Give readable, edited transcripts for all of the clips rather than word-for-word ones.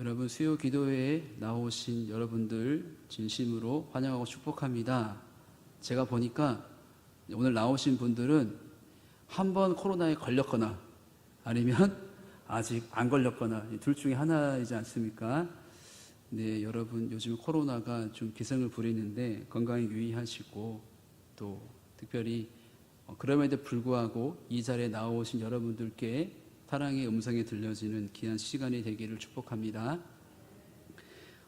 여러분 수요 기도회에 나오신 여러분들 진심으로 환영하고 축복합니다. 제가 보니까 오늘 나오신 분들은 한 번 코로나에 걸렸거나 아니면 아직 안 걸렸거나 둘 중에 하나이지 않습니까? 네, 여러분 요즘 코로나가 좀 기승을 부리는데 건강에 유의하시고 또 특별히 그럼에도 불구하고 이 자리에 나오신 여러분들께 사랑의 음성이 들려지는 귀한 시간이 되기를 축복합니다.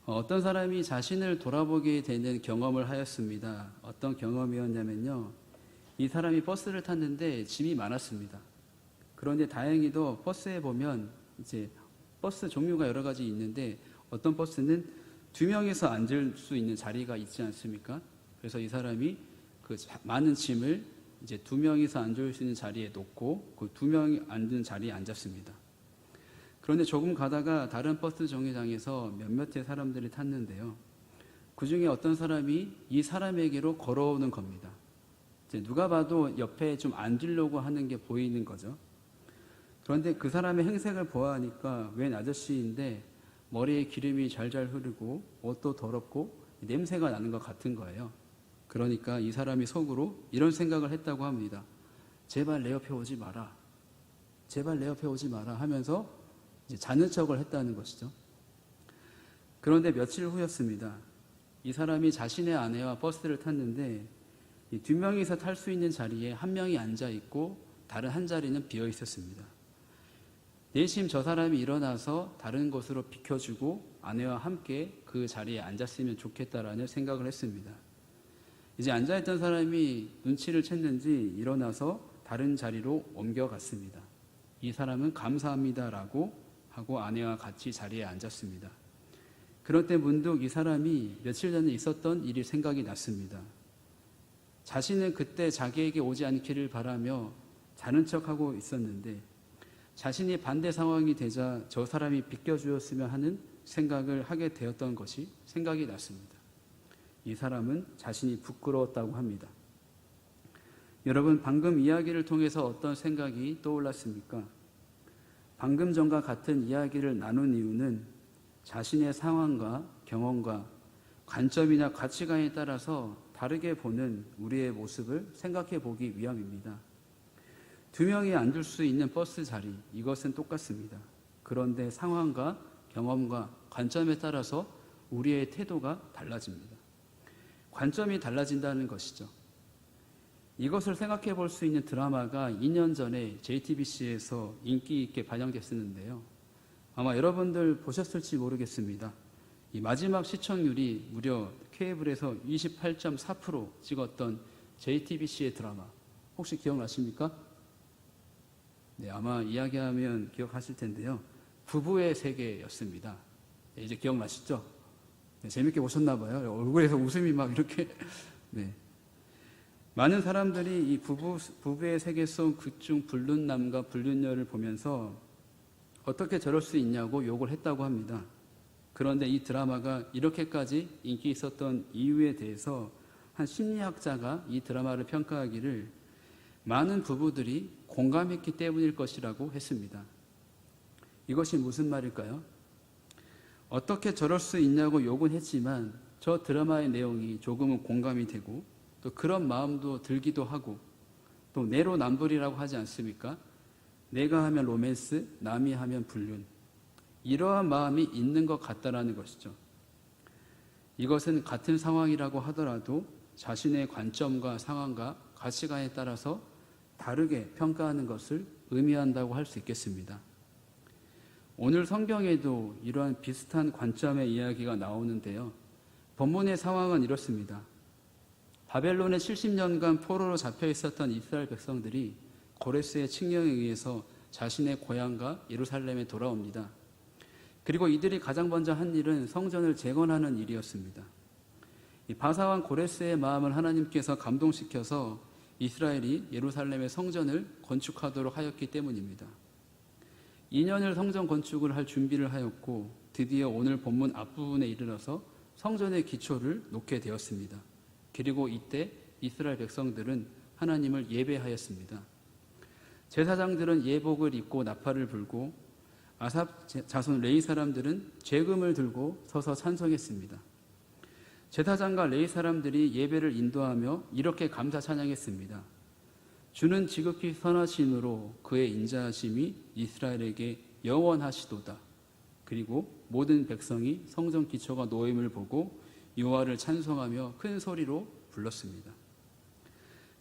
어떤 사람이 자신을 돌아보게 되는 경험을 하였습니다. 어떤 경험이었냐면요, 이 사람이 버스를 탔는데 짐이 많았습니다. 그런데 다행히도 버스에 보면 이제 버스 종류가 여러 가지 있는데 어떤 버스는 2명이서 앉을 수 있는 자리가 있지 않습니까? 그래서 이 사람이 그 많은 짐을 이제 2명이서 앉을 수 있는 자리에 놓고 그 2명이 앉은 자리에 앉았습니다. 그런데 조금 가다가 다른 버스 정류장에서 몇몇의 사람들이 탔는데요, 그 중에 어떤 사람이 이 사람에게로 걸어오는 겁니다. 이제 누가 봐도 옆에 좀 앉으려고 하는 게 보이는 거죠. 그런데 그 사람의 행색을 보아하니까 웬 아저씨인데 머리에 기름이 잘잘 흐르고 옷도 더럽고 냄새가 나는 것 같은 거예요. 그러니까 이 사람이 속으로 이런 생각을 했다고 합니다. 제발 내 옆에 오지 마라. 제발 내 옆에 오지 마라 하면서 이제 자는 척을 했다는 것이죠. 그런데 며칠 후였습니다. 이 사람이 자신의 아내와 버스를 탔는데 이 2명이서 탈 수 있는 자리에 1명이 앉아 있고 다른 한 자리는 비어 있었습니다. 내심 저 사람이 일어나서 다른 곳으로 비켜주고 아내와 함께 그 자리에 앉았으면 좋겠다라는 생각을 했습니다. 이제 앉아있던 사람이 눈치를 챘는지 일어나서 다른 자리로 옮겨갔습니다. 이 사람은 감사합니다라고 하고 아내와 같이 자리에 앉았습니다. 그럴 때 문득 이 사람이 며칠 전에 있었던 일이 생각이 났습니다. 자신은 그때 자기에게 오지 않기를 바라며 자는 척하고 있었는데 자신이 반대 상황이 되자 저 사람이 비켜주었으면 하는 생각을 하게 되었던 것이 생각이 났습니다. 이 사람은 자신이 부끄러웠다고 합니다. 여러분, 방금 이야기를 통해서 어떤 생각이 떠올랐습니까? 방금 전과 같은 이야기를 나눈 이유는 자신의 상황과 경험과 관점이나 가치관에 따라서 다르게 보는 우리의 모습을 생각해 보기 위함입니다. 2명이 앉을 수 있는 버스 자리, 이것은 똑같습니다. 그런데 상황과 경험과 관점에 따라서 우리의 태도가 달라집니다. 관점이 달라진다는 것이죠. 이것을 생각해 볼 수 있는 드라마가 2년 전에 JTBC에서 인기 있게 반영됐었는데요. 아마 여러분들 보셨을지 모르겠습니다. 이 마지막 시청률이 무려 케이블에서 28.4% 찍었던 JTBC의 드라마, 혹시 기억나십니까? 네, 아마 이야기하면 기억하실 텐데요. 부부의 세계였습니다. 네, 이제 기억나시죠? 네, 재밌게 보셨나 봐요. 얼굴에서 웃음이 막 이렇게. 네. 많은 사람들이 이 부부의 세계 속 극중 불륜남과 불륜녀를 보면서 어떻게 저럴 수 있냐고 욕을 했다고 합니다. 그런데 이 드라마가 이렇게까지 인기 있었던 이유에 대해서 한 심리학자가 이 드라마를 평가하기를 많은 부부들이 공감했기 때문일 것이라고 했습니다. 이것이 무슨 말일까요? 어떻게 저럴 수 있냐고 욕은 했지만 저 드라마의 내용이 조금은 공감이 되고 또 그런 마음도 들기도 하고 또 내로남불이라고 하지 않습니까? 내가 하면 로맨스, 남이 하면 불륜. 이러한 마음이 있는 것 같다라는 것이죠. 이것은 같은 상황이라고 하더라도 자신의 관점과 상황과 가치관에 따라서 다르게 평가하는 것을 의미한다고 할 수 있겠습니다. 오늘 성경에도 이러한 비슷한 관점의 이야기가 나오는데요. 본문의 상황은 이렇습니다. 바벨론에 70년간 포로로 잡혀 있었던 이스라엘 백성들이 고레스의 칙령에 의해서 자신의 고향과 예루살렘에 돌아옵니다. 그리고 이들이 가장 먼저 한 일은 성전을 재건하는 일이었습니다. 이 바사왕 고레스의 마음을 하나님께서 감동시켜서 이스라엘이 예루살렘의 성전을 건축하도록 하였기 때문입니다. 2년을 성전 건축을 할 준비를 하였고 드디어 오늘 본문 앞부분에 이르러서 성전의 기초를 놓게 되었습니다. 그리고 이때 이스라엘 백성들은 하나님을 예배하였습니다. 제사장들은 예복을 입고 나팔을 불고 아삽 자손 레위 사람들은 죄금을 들고 서서 찬송했습니다. 제사장과 레위 사람들이 예배를 인도하며 이렇게 감사 찬양했습니다. 주는 지극히 선하심으로 그의 인자하심이 이스라엘에게 영원하시도다. 그리고 모든 백성이 성전 기초가 놓임을 보고 여호와를 찬송하며 큰 소리로 불렀습니다.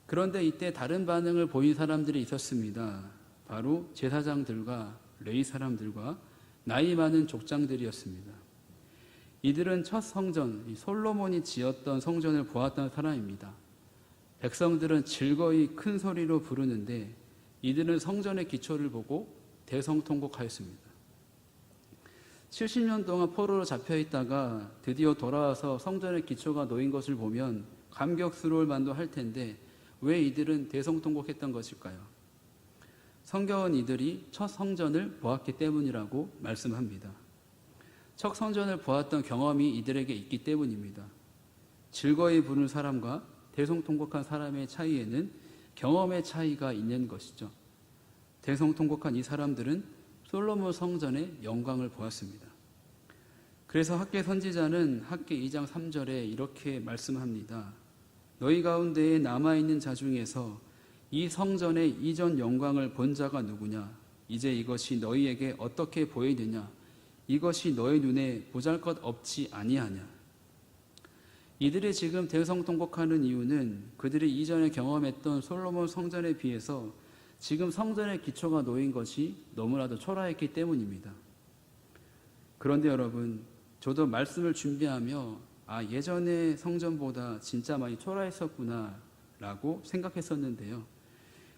그런데 이때 다른 반응을 보인 사람들이 있었습니다. 바로 제사장들과 레위 사람들과 나이 많은 족장들이었습니다. 이들은 첫 성전, 솔로몬이 지었던 성전을 보았던 사람입니다. 백성들은 즐거이 큰 소리로 부르는데 이들은 성전의 기초를 보고 대성통곡하였습니다. 70년 동안 포로로 잡혀 있다가 드디어 돌아와서 성전의 기초가 놓인 것을 보면 감격스러울 만도 할 텐데 왜 이들은 대성통곡했던 것일까요? 성경은 이들이 첫 성전을 보았기 때문이라고 말씀합니다. 첫 성전을 보았던 경험이 이들에게 있기 때문입니다. 즐거이 부르는 사람과 대성통곡한 사람의 차이에는 경험의 차이가 있는 것이죠. 대성통곡한 이 사람들은 솔로몬 성전의 영광을 보았습니다. 그래서 학개 선지자는 학개 2장 3절에 이렇게 말씀합니다. 너희 가운데에 남아있는 자 중에서 이 성전의 이전 영광을 본 자가 누구냐? 이제 이것이 너희에게 어떻게 보이느냐? 이것이 너희 눈에 보잘것없지 아니하냐? 이들이 지금 대성통곡하는 이유는 그들이 이전에 경험했던 솔로몬 성전에 비해서 지금 성전의 기초가 놓인 것이 너무나도 초라했기 때문입니다. 그런데 여러분, 저도 말씀을 준비하며 예전의 성전보다 진짜 많이 초라했었구나 라고 생각했었는데요.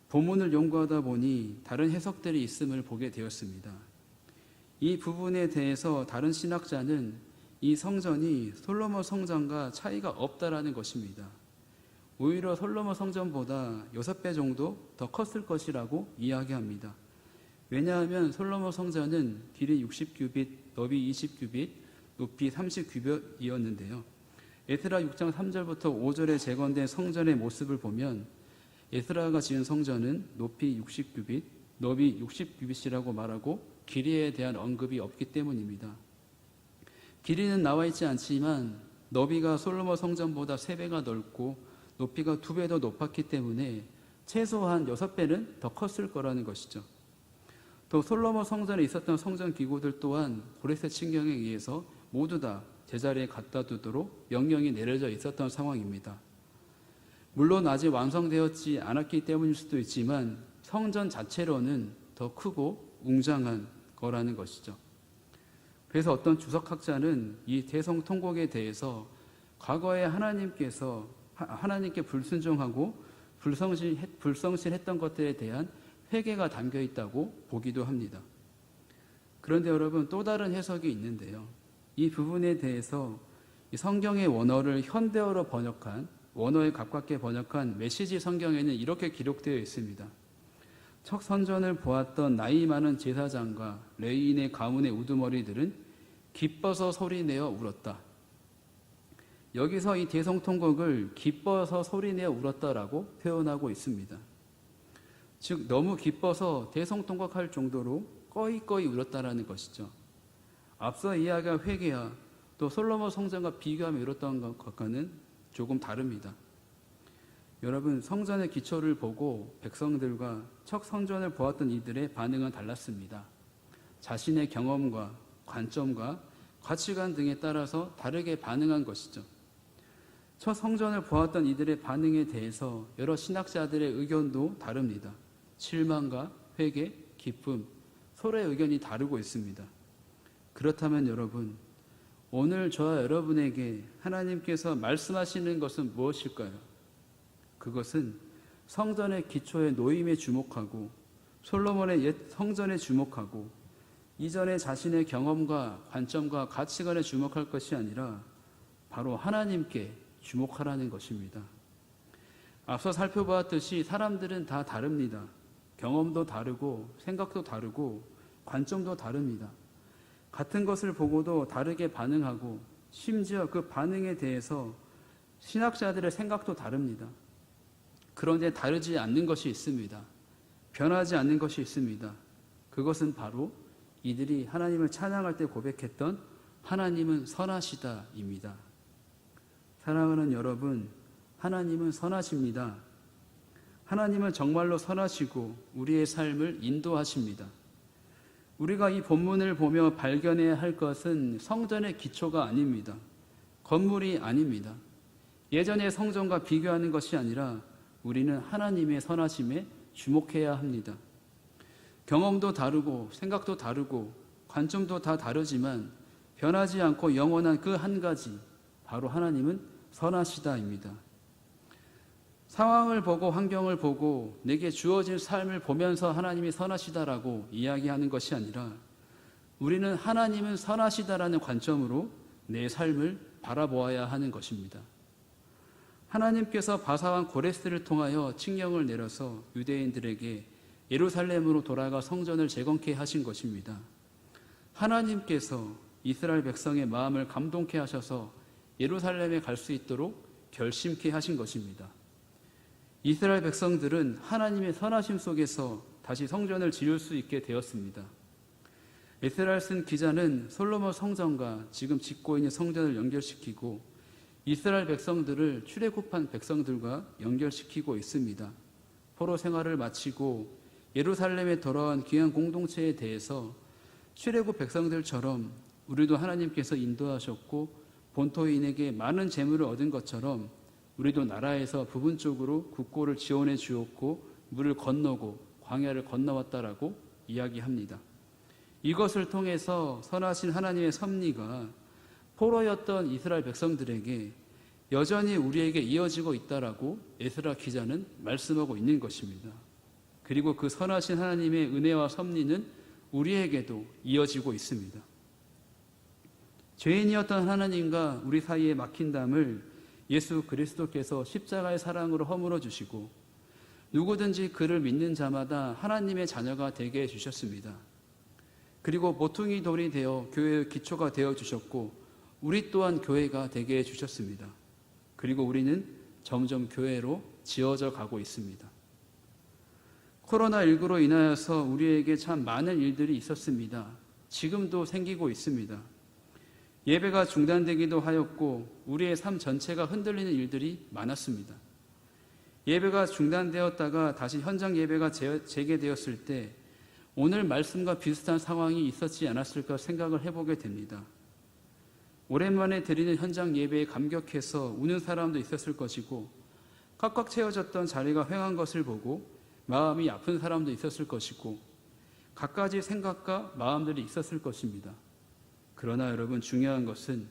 본문을 연구하다 보니 다른 해석들이 있음을 보게 되었습니다. 이 부분에 대해서 다른 신학자는 이 성전이 솔로몬 성전과 차이가 없다라는 것입니다. 오히려 솔로몬 성전보다 6배 정도 더 컸을 것이라고 이야기합니다. 왜냐하면 솔로몬 성전은 길이 60규빗, 너비 20규빗, 높이 30규빗이었는데요. 에스라 6장 3절부터 5절에 재건된 성전의 모습을 보면 에스라가 지은 성전은 높이 60규빗, 너비 60규빗이라고 말하고 길이에 대한 언급이 없기 때문입니다. 길이는 나와 있지 않지만 너비가 솔로몬 성전보다 3배가 넓고 높이가 2배 더 높았기 때문에 최소한 6배는 더 컸을 거라는 것이죠. 또 솔로몬 성전에 있었던 성전 기구들 또한 고레스 칙령에 의해서 모두 다 제자리에 갖다 두도록 명령이 내려져 있었던 상황입니다. 물론 아직 완성되었지 않았기 때문일 수도 있지만 성전 자체로는 더 크고 웅장한 거라는 것이죠. 그래서 어떤 주석학자는 이 대성통곡에 대해서 과거에 하나님께 불순종하고 불성실했던 것들에 대한 회개가 담겨 있다고 보기도 합니다. 그런데 여러분, 또 다른 해석이 있는데요. 이 부분에 대해서 성경의 원어를 현대어로 번역한, 원어에 가깝게 번역한 메시지 성경에는 이렇게 기록되어 있습니다. 첫 성전을 보았던 나이 많은 제사장과 레위인의 가문의 우두머리들은 기뻐서 소리내어 울었다. 여기서 이 대성통곡을 기뻐서 소리내어 울었다라고 표현하고 있습니다. 즉 너무 기뻐서 대성통곡할 정도로 꺼이꺼이 울었다라는 것이죠. 앞서 이야기한 회개와 또 솔로몬 성전과 비교하며 울었던 것과는 조금 다릅니다. 여러분, 성전의 기초를 보고 백성들과 첫 성전을 보았던 이들의 반응은 달랐습니다. 자신의 경험과 관점과 가치관 등에 따라서 다르게 반응한 것이죠. 첫 성전을 보았던 이들의 반응에 대해서 여러 신학자들의 의견도 다릅니다. 실망과 회개, 기쁨, 서로의 의견이 다르고 있습니다. 그렇다면 여러분, 오늘 저와 여러분에게 하나님께서 말씀하시는 것은 무엇일까요? 그것은 성전의 기초의 노임에 주목하고 솔로몬의 옛 성전에 주목하고 이전에 자신의 경험과 관점과 가치관에 주목할 것이 아니라 바로 하나님께 주목하라는 것입니다. 앞서 살펴보았듯이 사람들은 다 다릅니다. 경험도 다르고 생각도 다르고 관점도 다릅니다. 같은 것을 보고도 다르게 반응하고 심지어 그 반응에 대해서 신학자들의 생각도 다릅니다. 그런데 다르지 않는 것이 있습니다. 변하지 않는 것이 있습니다. 그것은 바로 이들이 하나님을 찬양할 때 고백했던 하나님은 선하시다입니다. 사랑하는 여러분, 하나님은 선하십니다. 하나님은 정말로 선하시고 우리의 삶을 인도하십니다. 우리가 이 본문을 보며 발견해야 할 것은 성전의 기초가 아닙니다. 건물이 아닙니다. 예전의 성전과 비교하는 것이 아니라 우리는 하나님의 선하심에 주목해야 합니다. 경험도 다르고 생각도 다르고 관점도 다 다르지만 변하지 않고 영원한 그 한 가지, 바로 하나님은 선하시다입니다. 상황을 보고 환경을 보고 내게 주어진 삶을 보면서 하나님이 선하시다라고 이야기하는 것이 아니라 우리는 하나님은 선하시다라는 관점으로 내 삶을 바라보아야 하는 것입니다. 하나님께서 바사왕 고레스를 통하여 칙령을 내려서 유대인들에게 예루살렘으로 돌아가 성전을 재건케 하신 것입니다. 하나님께서 이스라엘 백성의 마음을 감동케 하셔서 예루살렘에 갈 수 있도록 결심케 하신 것입니다. 이스라엘 백성들은 하나님의 선하심 속에서 다시 성전을 지을 수 있게 되었습니다. 에스라를 쓴 기자는 솔로몬 성전과 지금 짓고 있는 성전을 연결시키고 이스라엘 백성들을 출애굽한 백성들과 연결시키고 있습니다. 포로 생활을 마치고 예루살렘에 돌아온 귀한 공동체에 대해서 출애굽 백성들처럼 우리도 하나님께서 인도하셨고 본토인에게 많은 재물을 얻은 것처럼 우리도 나라에서 부분적으로 국고를 지원해 주었고 물을 건너고 광야를 건너왔다라고 이야기합니다. 이것을 통해서 선하신 하나님의 섭리가 포로였던 이스라엘 백성들에게 여전히 우리에게 이어지고 있다라고 에스라 기자는 말씀하고 있는 것입니다. 그리고 그 선하신 하나님의 은혜와 섭리는 우리에게도 이어지고 있습니다. 죄인이었던 하나님과 우리 사이에 막힌 담을 예수 그리스도께서 십자가의 사랑으로 허물어 주시고 누구든지 그를 믿는 자마다 하나님의 자녀가 되게 해주셨습니다. 그리고 모퉁이 돌이 되어 교회의 기초가 되어 주셨고 우리 또한 교회가 되게 해주셨습니다. 그리고 우리는 점점 교회로 지어져 가고 있습니다. 코로나19로 인하여서 우리에게 참 많은 일들이 있었습니다. 지금도 생기고 있습니다. 예배가 중단되기도 하였고 우리의 삶 전체가 흔들리는 일들이 많았습니다. 예배가 중단되었다가 다시 현장 예배가 재개되었을 때 오늘 말씀과 비슷한 상황이 있었지 않았을까 생각을 해보게 됩니다. 오랜만에 드리는 현장 예배에 감격해서 우는 사람도 있었을 것이고 꽉꽉 채워졌던 자리가 횡한 것을 보고 마음이 아픈 사람도 있었을 것이고 갖가지 생각과 마음들이 있었을 것입니다. 그러나 여러분, 중요한 것은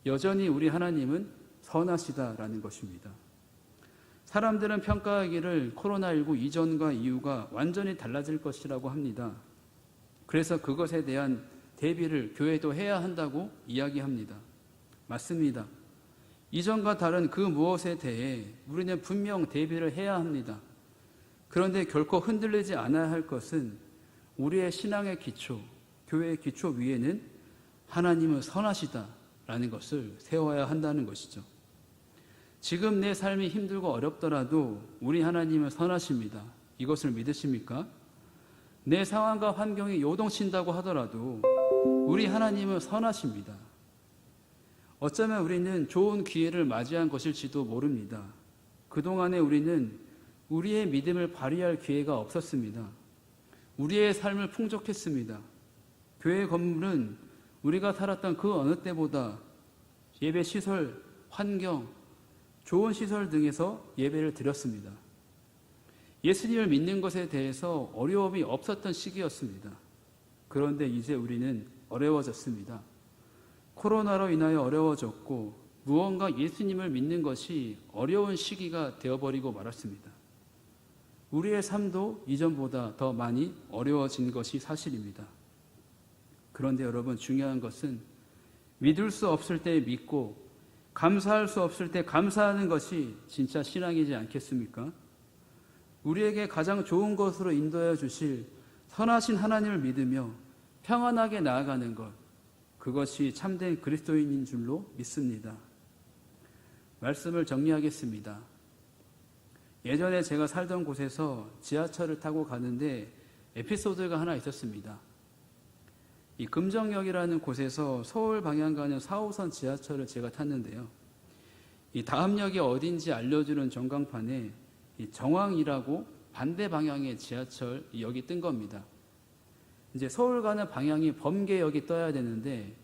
여전히 우리 하나님은 선하시다라는 것입니다. 사람들은 평가하기를 코로나19 이전과 이후가 완전히 달라질 것이라고 합니다. 그래서 그것에 대한 대비를 교회도 해야 한다고 이야기합니다. 맞습니다. 이전과 다른 그 무엇에 대해 우리는 분명 대비를 해야 합니다. 그런데 결코 흔들리지 않아야 할 것은 우리의 신앙의 기초, 교회의 기초 위에는 하나님은 선하시다라는 것을 세워야 한다는 것이죠. 지금 내 삶이 힘들고 어렵더라도 우리 하나님은 선하십니다. 이것을 믿으십니까? 내 상황과 환경이 요동친다고 하더라도 우리 하나님은 선하십니다. 어쩌면 우리는 좋은 기회를 맞이한 것일지도 모릅니다. 그동안에 우리는 우리의 믿음을 발휘할 기회가 없었습니다. 우리의 삶을 풍족했습니다. 교회 건물은 우리가 살았던 그 어느 때보다 예배 시설, 환경, 좋은 시설 등에서 예배를 드렸습니다. 예수님을 믿는 것에 대해서 어려움이 없었던 시기였습니다. 그런데 이제 우리는 어려워졌습니다. 코로나로 인하여 어려워졌고 무언가 예수님을 믿는 것이 어려운 시기가 되어버리고 말았습니다. 우리의 삶도 이전보다 더 많이 어려워진 것이 사실입니다. 그런데 여러분, 중요한 것은 믿을 수 없을 때 믿고 감사할 수 없을 때 감사하는 것이 진짜 신앙이지 않겠습니까? 우리에게 가장 좋은 것으로 인도해 주실 선하신 하나님을 믿으며 평안하게 나아가는 것, 그것이 참된 그리스도인인 줄로 믿습니다. 말씀을 정리하겠습니다. 예전에 제가 살던 곳에서 지하철을 타고 가는데 에피소드가 하나 있었습니다. 이 금정역이라는 곳에서 서울 방향 가는 4호선 지하철을 제가 탔는데요. 이 다음 역이 어딘지 알려주는 전광판에 이 정황이라고 반대 방향의 지하철 역이 뜬 겁니다. 이제 서울 가는 방향이 범계역이 떠야 되는데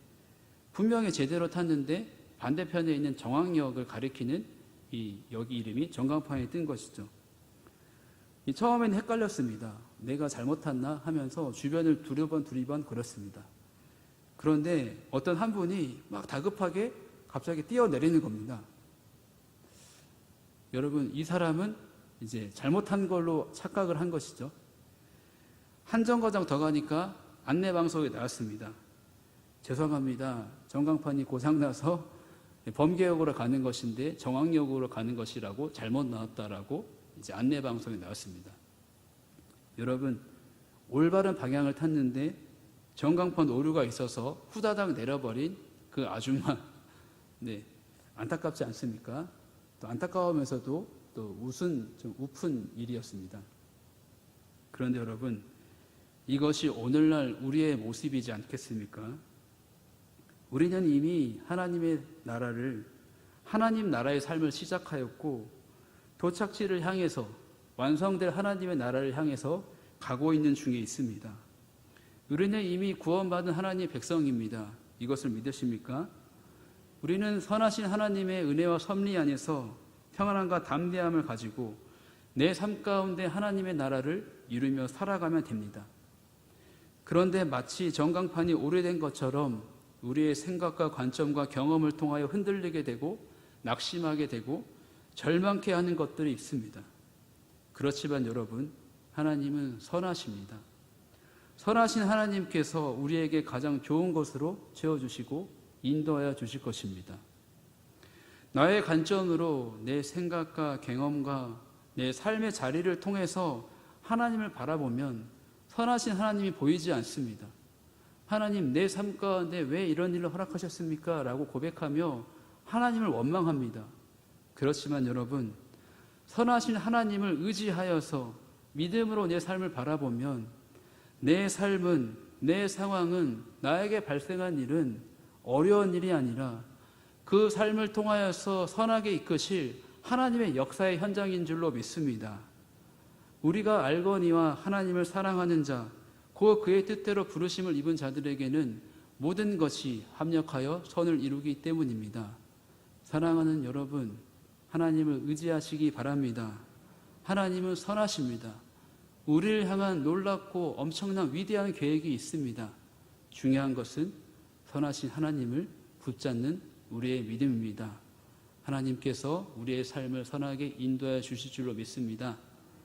분명히 제대로 탔는데 반대편에 있는 정황역을 가리키는 이 역 이름이 전광판에 뜬 것이죠. 처음에는 헷갈렸습니다. 내가 잘못 탔나 하면서 주변을 두리번 걸었습니다. 그런데 어떤 한 분이 막 다급하게 갑자기 뛰어내리는 겁니다. 여러분, 이 사람은 이제 잘못한 걸로 착각을 한 것이죠. 한 정거장 더 가니까 안내방송에 나왔습니다. 죄송합니다. 전광판이 고장나서 범계역으로 가는 것인데 정황역으로 가는 것이라고 잘못 나왔다라고 이제 안내방송에 나왔습니다. 여러분, 올바른 방향을 탔는데 전광판 오류가 있어서 후다닥 내려버린 그 아줌마, 네, 안타깝지 않습니까? 또 안타까우면서도 또 좀 우픈 일이었습니다. 그런데 여러분, 이것이 오늘날 우리의 모습이지 않겠습니까? 우리는 이미 하나님의 나라를, 하나님 나라의 삶을 시작하였고 도착지를 향해서 완성될 하나님의 나라를 향해서 가고 있는 중에 있습니다. 우리는 이미 구원받은 하나님의 백성입니다. 이것을 믿으십니까? 우리는 선하신 하나님의 은혜와 섭리 안에서 평안함과 담대함을 가지고 내 삶 가운데 하나님의 나라를 이루며 살아가면 됩니다. 그런데 마치 전광판이 오래된 것처럼 우리의 생각과 관점과 경험을 통하여 흔들리게 되고 낙심하게 되고 절망케 하는 것들이 있습니다. 그렇지만 여러분, 하나님은 선하십니다. 선하신 하나님께서 우리에게 가장 좋은 것으로 채워주시고 인도하여 주실 것입니다. 나의 관점으로 내 생각과 경험과 내 삶의 자리를 통해서 하나님을 바라보면 선하신 하나님이 보이지 않습니다. 하나님, 내 삶 가운데 왜 이런 일을 허락하셨습니까? 라고 고백하며 하나님을 원망합니다. 그렇지만 여러분, 선하신 하나님을 의지하여서 믿음으로 내 삶을 바라보면 내 삶은, 내 상황은, 나에게 발생한 일은 어려운 일이 아니라 그 삶을 통하여서 선하게 이끄실 하나님의 역사의 현장인 줄로 믿습니다. 우리가 알거니와 하나님을 사랑하는 자, 곧 그의 뜻대로 부르심을 입은 자들에게는 모든 것이 합력하여 선을 이루기 때문입니다. 사랑하는 여러분, 하나님을 의지하시기 바랍니다. 하나님은 선하십니다. 우리를 향한 놀랍고 엄청난 위대한 계획이 있습니다. 중요한 것은 선하신 하나님을 붙잡는 우리의 믿음입니다. 하나님께서 우리의 삶을 선하게 인도해 주실 줄로 믿습니다.